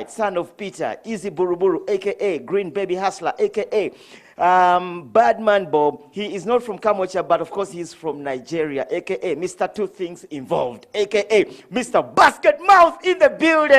right, son of Peter, Easy Buruburu, a.k.a. Green Baby Hustler, a.k.a. Badman Bob. He is not from Kambodia, but of course he is from Nigeria, a.k.a. Mr. Two Things Involved, a.k.a. Mr. Basketmouth in the building.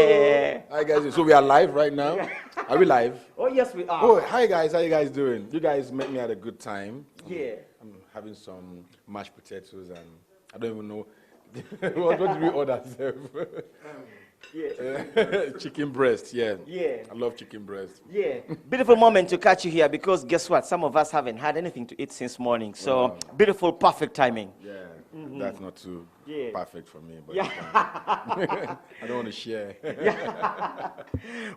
Hello. Hi guys, so we are live right now. Are we live? Oh yes, we are. Oh, hi guys, how you guys doing? You guys met me at a good time. Yeah. I'm having some mashed potatoes and I don't even know what did we order? Chicken breast, yeah. Yeah. I love chicken breast. Yeah. Beautiful moment to catch you here because guess what? Some of us haven't had anything to eat since morning. So Wow. beautiful, perfect timing. Yeah, that's not too perfect for me, but Yeah. I don't want to share.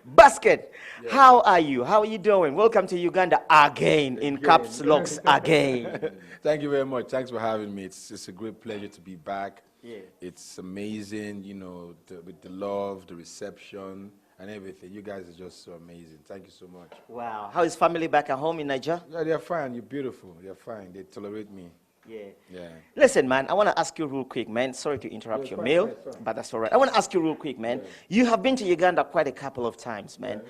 Basket, how are you? How are you doing? Welcome to Uganda again, in caps locks again. Thank you very much. Thanks for having me. It's a great pleasure to be back. Yeah. It's amazing, you know, with the love, the reception, and everything. You guys are just so amazing. Thank you so much. Wow. How is family back at home in Niger? Yeah, they're fine. You're beautiful. They're fine. They tolerate me. Yeah. Yeah. Listen, man, I want to ask you real quick, man. Sorry to interrupt your meal, but that's all right. I want to ask you real quick, man. You have been to Uganda quite a couple of times, man.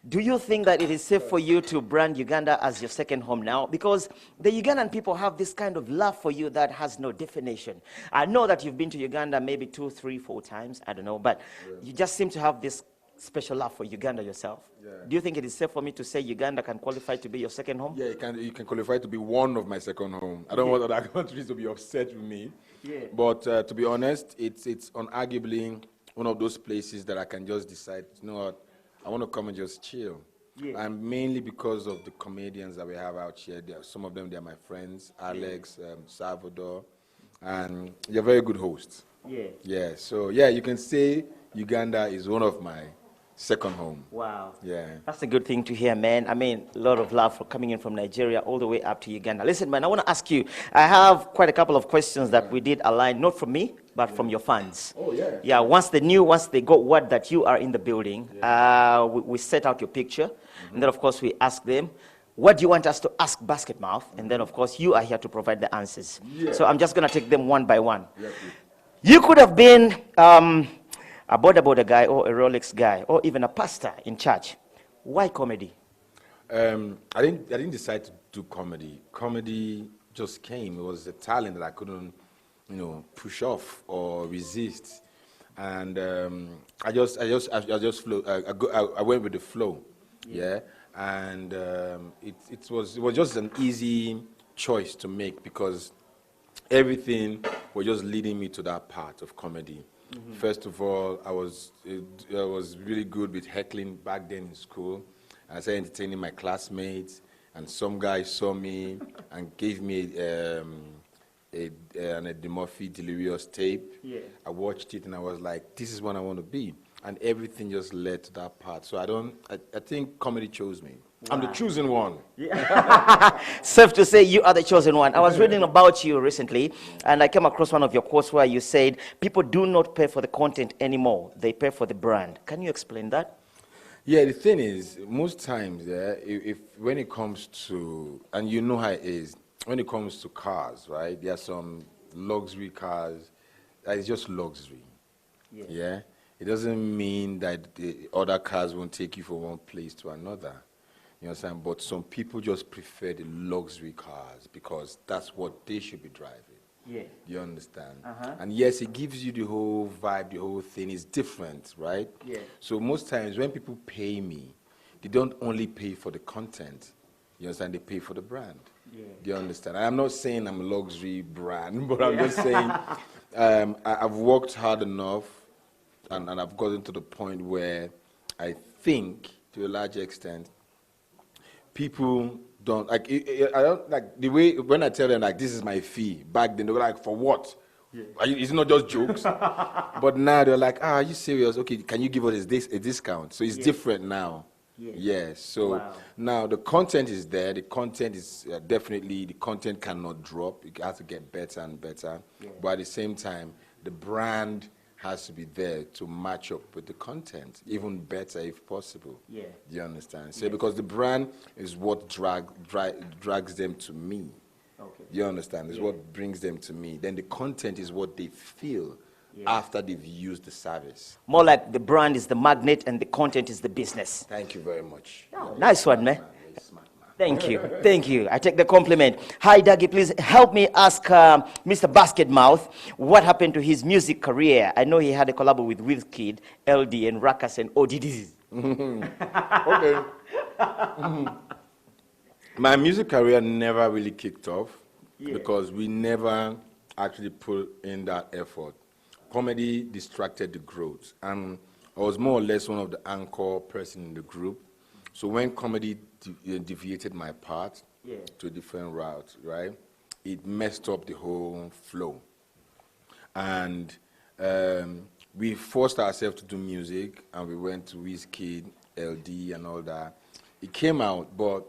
Do you think that it is safe for you to brand Uganda as your second home now? Because the Ugandan people have this kind of love for you that has no definition. I know that you've been to Uganda maybe 2, 3, 4 times. I don't know, but you just seem to have this special love for Uganda yourself. Yeah. Do you think it is safe for me to say Uganda can qualify to be your second home? Yeah, you can qualify to be one of my second home. I don't want other countries to be upset with me. Yeah. But to be honest, it's unarguably one of those places that I can just decide, you know what, I want to come and just chill. Yeah. And mainly because of the comedians that we have out here. Some of them, they're my friends, Alex, Salvador, and you're a very good host. Yeah. Yeah, so yeah, you can say Uganda is one of my second home. Wow. Yeah. That's a good thing to hear, man. I mean, a lot of love for coming in from Nigeria all the way up to Uganda. Listen, man, I want to ask you, I have quite a couple of questions that we did align, not from me, but from your fans. Oh, yeah. Yeah, once they got word that you are in the building, we set out your picture, and then, of course, we asked them, what do you want us to ask Basketmouth? And then, of course, you are here to provide the answers. Yeah. So I'm just going to take them one by one. Yeah, you could have been a border guy or a Rolex guy or even a pastor in church. Why comedy? I didn't decide to do comedy. Comedy just came. It was a talent that I couldn't, you know, push off or resist. And I went with the flow. Yeah. And it was just an easy choice to make because everything was just leading me to that part of comedy. Mm-hmm. First of all, I was really good with heckling back then in school. I started entertaining my classmates, and some guy saw me and gave me an Eddie Murphy Delirious tape. Yeah. I watched it and I was like, this is what I want to be. And everything just led to that part. So I think comedy chose me. Wow. I'm the chosen one. Yeah. Safe to say you are the chosen one. I was reading about you recently, and I came across one of your quotes where you said, people do not pay for the content anymore. They pay for the brand. Can you explain that? Yeah, the thing is, most times, when it comes to, and you know how it is, when it comes to cars, right, there are some luxury cars that is just luxury. Yeah? It doesn't mean that the other cars won't take you from one place to another. You understand? But some people just prefer the luxury cars because that's what they should be driving. Yeah. You understand? And yes, it gives you the whole vibe, the whole thing is different, right? Yeah. So most times when people pay me, they don't only pay for the content. You understand? They pay for the brand. Yeah. Do you understand? I'm not saying I'm a luxury brand, but I'm just saying I've worked hard enough and I've gotten to the point where I think, to a large extent, people don't like. I don't like the way when I tell them like this is my fee. Back then they were like, for what? Yeah. It's not just jokes. But now they're like, are you serious? Okay, can you give us a discount? So it's different now. Yeah. Yes. So now the content is there. The content is definitely the content cannot drop. It has to get better and better. Yeah. But at the same time, the brand has to be there to match up with the content, even better if possible. Yeah. Do you understand? So because the brand is what drags them to me. Okay. Do you understand? It's what brings them to me. Then the content is what they feel after they've used the service. More like the brand is the magnet and the content is the business. Thank you very much. Oh, nice one, man. Very smart, man. Thank you. Thank you. I take the compliment. Hi, Dougie. Please help me ask Mr. Basketmouth what happened to his music career. I know he had a collab with Wizkid, LD, and Ruckus and ODDs. Okay. My music career never really kicked off because we never actually put in that effort. Comedy distracted the growth, and I was more or less one of the anchor person in the group. So when comedy deviated my path to a different route, right, it messed up the whole flow. And we forced ourselves to do music, and we went to Wizkid, LD, and all that. It came out, but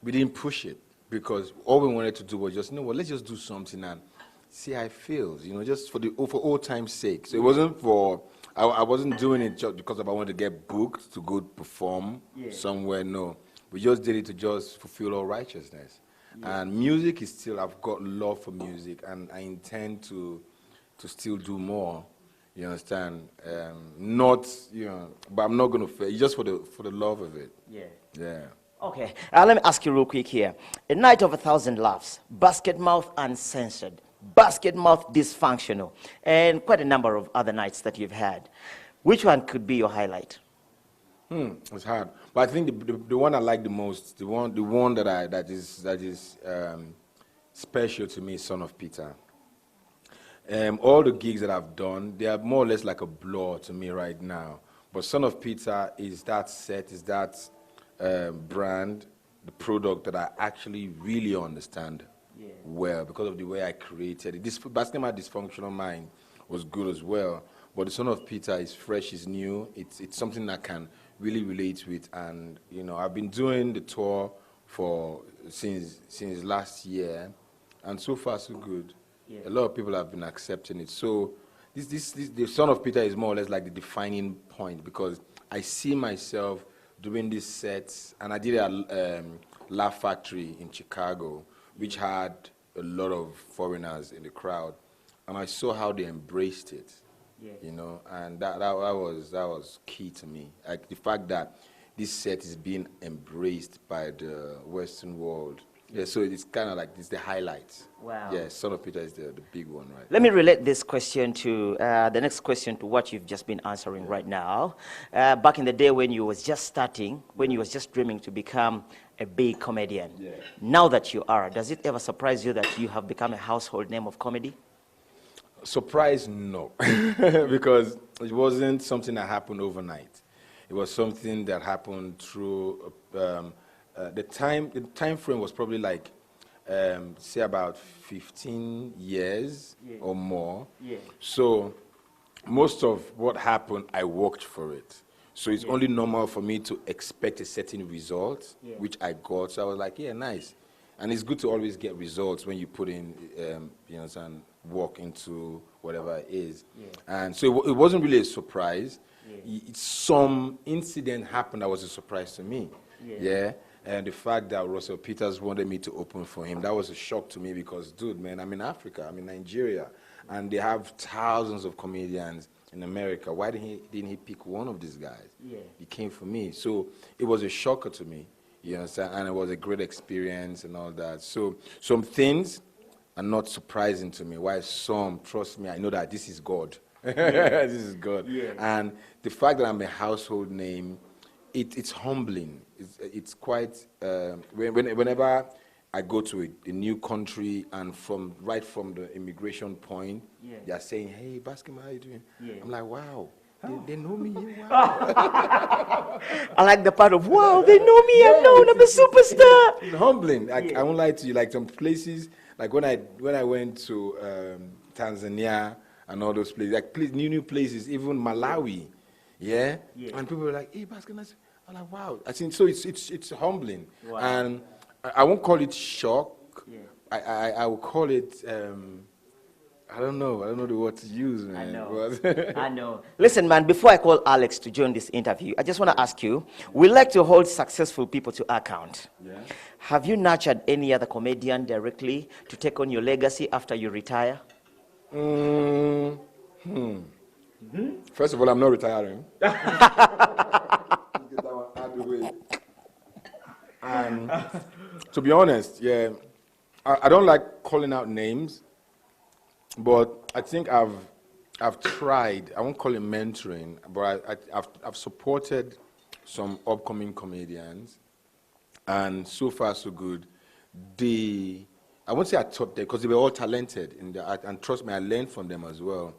we didn't push it because all we wanted to do was just, let's just do something and see how it feels, just for old time's sake. So it wasn't for, I wasn't doing it just because I wanted to get booked to go perform somewhere, no. We just did it to just fulfill our righteousness. And music is still, I've got love for music, and I intend to still do more, you understand? Not, but I'm not going to fail, just for the love of it. Yeah. Okay, let me ask you real quick here. A Night of 1,000 Laughs, Basketmouth Uncensored, Basketmouth Dysfunctional, and quite a number of other nights that you've had. Which one could be your highlight? It's hard, but I think the one I like the most, the one that is special to me is Son of Peter. All the gigs that I've done, they are more or less like a blur to me right now. But Son of Peter is that set, is that brand, the product that I actually really understand well because of the way I created it. This Basketmouth Dysfunctional Mind was good as well, but the Son of Peter is fresh, is new. It's something I can really relate with, and I've been doing the tour since last year, and so far so good. A lot of people have been accepting it. So the Son of Peter is more or less like the defining point because I see myself doing these sets, and I did a Laugh Factory in Chicago, which had a lot of foreigners in the crowd, and I saw how they embraced it, and that was key to me. Like the fact that this set is being embraced by the Western world. Yeah, so it's kind of like it's the highlights. Wow. Yeah, Son of Peter is the big one, right? Let me relate this question to the next question to what you've just been answering right now. Back in the day when you was just starting, when you was just dreaming to become a big comedian, now that you are, does it ever surprise you that you have become a household name of comedy? Surprise, no, because it wasn't something that happened overnight. It was something that happened through the time frame was probably like say about 15 years or more. So most of what happened, I worked for it. So it's only normal for me to expect a certain result, which I got. So I was like, yeah, nice. And it's good to always get results when you put in, and work into whatever it is. And so it wasn't really a surprise. Some incident happened that was a surprise to me. And the fact that Russell Peters wanted me to open for him, that was a shock to me because, dude, man, I'm in Africa, I'm in Nigeria, and they have thousands of comedians in America. Why didn't he pick one of these guys? He came for me. So it was a shocker to me, you understand? And it was a great experience and all that. So some things are not surprising to me. Why some, trust me, I know that this is God. This is God. And the fact that I'm a household name, it's humbling. It's quite, whenever I go to a new country and right from the immigration point, they're saying, hey, Basketmouth, how you doing? I'm like, wow, they know me. Wow. I like the part of, wow, they know me, I'm known, I'm a superstar. It's humbling. I won't lie to you, like some places, like when I went to Tanzania and all those places, like new places, even Malawi, and people were like, hey, Basketmouth. I'm like, wow. I think so. It's humbling, and I won't call it shock. I will call it. I don't know the word to use, man. I know. I know. Listen, man. Before I call Alex to join this interview, I just want to ask you. We like to hold successful people to account. Have you nurtured any other comedian directly to take on your legacy after you retire? First of all, I'm not retiring. Get that one out of the way. And to be honest, yeah, I don't like calling out names, but I think I've tried. I won't call it mentoring, but I've supported some upcoming comedians, and so far so good. I won't say I taught them because they were all talented in the art, and trust me, I learned from them as well.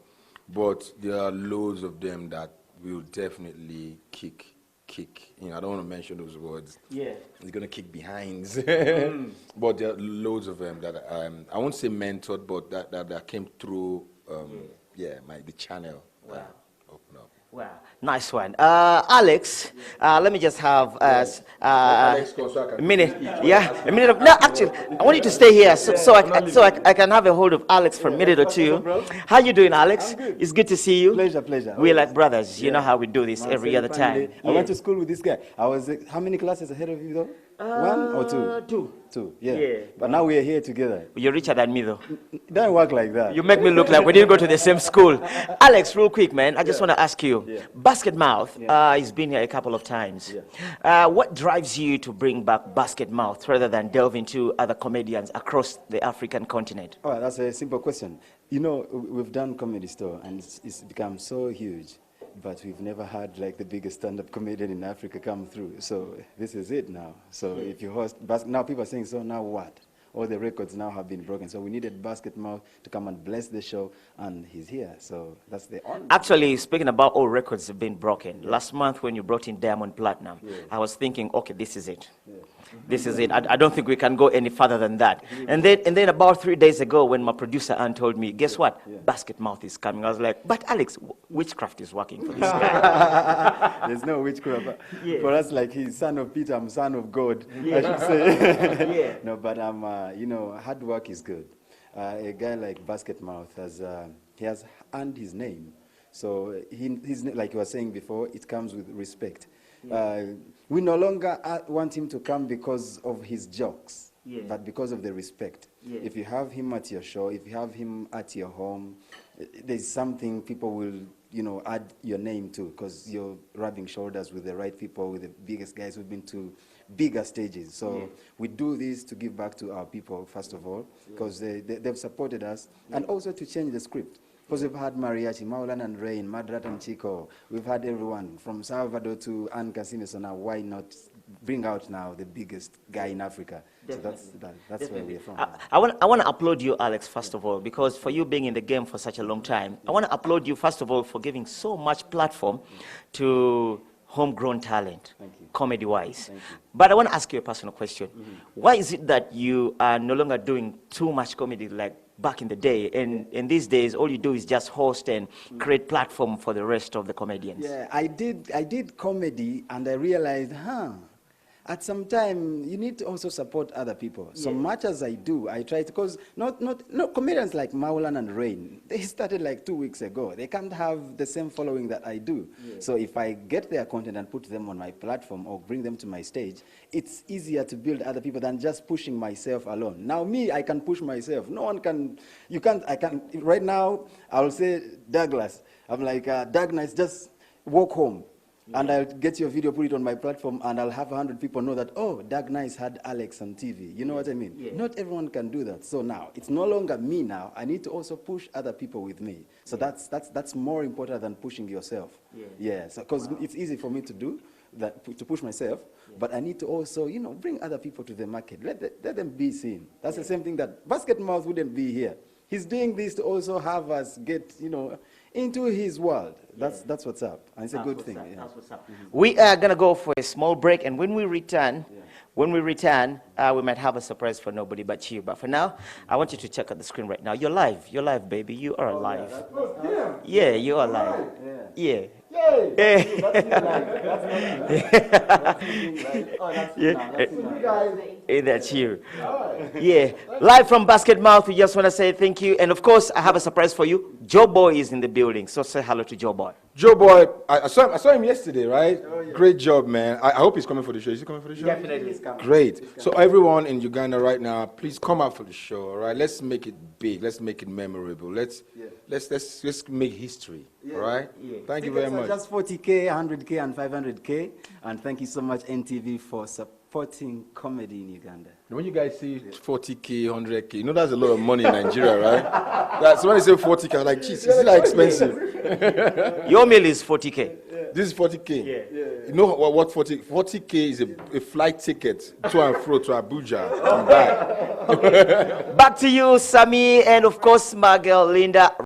But there are loads of them that will definitely kick. You know, I don't want to mention those words. Yeah. It's going to kick behinds. But there are loads of them that I won't say mentored, but that came through, the channel. Wow. Open up. Wow, nice one. Alex, let me just have a minute. Yeah, a minute of, no, actually, I want you to stay here so I can have a hold of Alex for a minute or two. How you doing, Alex? It's good to see you. Pleasure. We're like brothers. You know how we do this every other time. I went to school with this guy. I was, how many classes ahead of you though? One or two? Two, yeah. But now we are here together. You're richer than me though. It doesn't work like that. You make me look like we didn't go to the same school. Alex, real quick, man, I just want to ask you, Basketmouth has been here a couple of times. What drives you to bring back Basketmouth rather than delve into other comedians across the African continent? Oh, that's a simple question. You know, we've done Comedy Store and it's become so huge. But we've never had like the biggest stand-up comedian in Africa come through. So this is it now. So if you host, now people are saying, so now what? All the records now have been broken. So we needed Basketmouth to come and bless the show, and he's here. So that's the honor. Actually, speaking about all records have been broken, last month when you brought in Diamond Platinum, I was thinking, okay, this is it. This is it. I don't think we can go any further than that. And then about 3 days ago, when my producer Ann told me, guess what? Basketmouth is coming. I was like, but Alex, witchcraft is working for this guy. There's no witchcraft. For us, like he's son of Peter, I'm son of God, I should say. No, but you know, hard work is good. A guy like Basketmouth he has earned his name. So he's like you were saying before, it comes with respect. We no longer want him to come because of his jokes, but because of the respect. If you have him at your show, if you have him at your home, there's something people will, you know, add your name to, because you're rubbing shoulders with the right people, with the biggest guys who've been to bigger stages. So we do this to give back to our people, first of all, because they've supported us, and also to change the script. Because we've had Mariachi, Maulan and Rain, Madrat and Chico. We've had everyone from Salvador to Ann Casino. So now why not bring out now the biggest guy in Africa? Definitely. So that's where we're from. I want to applaud you, Alex, first of all, because for you being in the game for such a long time, I want to applaud you, first of all, for giving so much platform to homegrown talent, comedy-wise. But I want to ask you a personal question. Why is it that you are no longer doing too much comedy like back in the day, and these days all you do is just host and create platform for the rest of the comedians? Yeah, I did comedy, and I realized, at some time you need to also support other people. So much as I do, I try to, because not comedians like Maulan and Rain, they started like 2 weeks ago. They can't have the same following that I do. So if I get their content and put them on my platform or bring them to my stage, it's easier to build other people than just pushing myself alone. Now me, I can push myself. No one can, I can, right now, I'll say Douglas. I'm like, Douglas, just walk home. And I'll get your video, put it on my platform, and I'll have 100 people know that, oh, Doug Nice had Alex on TV. You know what I mean? Not everyone can do that. So now, it's no longer me now. I need to also push other people with me. So that's more important than pushing yourself. So because it's easy for me to do that, to push myself, but I need to also, you know, bring other people to the market. Let them be seen. That's the same thing that Basketmouth wouldn't be here. He's doing this to also have us get, you know, into his world. That's what's up. And it's a good thing. That's what's up. We are going to go for a small break, and when we return, we might have a surprise for nobody but you. But for now, I want you to check out the screen right now. You're live, baby. You are alive. Yeah, you are live. Yeah. That's you. Yeah, live from Basketmouth. We just want to say thank you, and of course, I have a surprise for you. Joe Boy is in the building, so say hello to Joe Boy. Joe Boy, I saw him yesterday, right? Oh, yeah. Great job, man. I hope he's coming for the show. Is he coming for the show? Definitely is coming. Great. So everyone in Uganda right now, please come out for the show, all right? Let's make it big. Let's make it memorable. Let's make history, all right? Yeah. Thank you very much. Just 40K, 100K, and 500K. And thank you so much, NTV, for supporting comedy in Uganda. When you guys see 40K, 100K, you know that's a lot of money in Nigeria, right? That's when they say 40K, I'm like, geez, is it like expensive? Your meal is 40K. Yeah. This is 40K. Yeah. You know what 40K is a flight ticket to and fro to Abuja and back. Back to you, Sammy, and of course, my girl, Linda.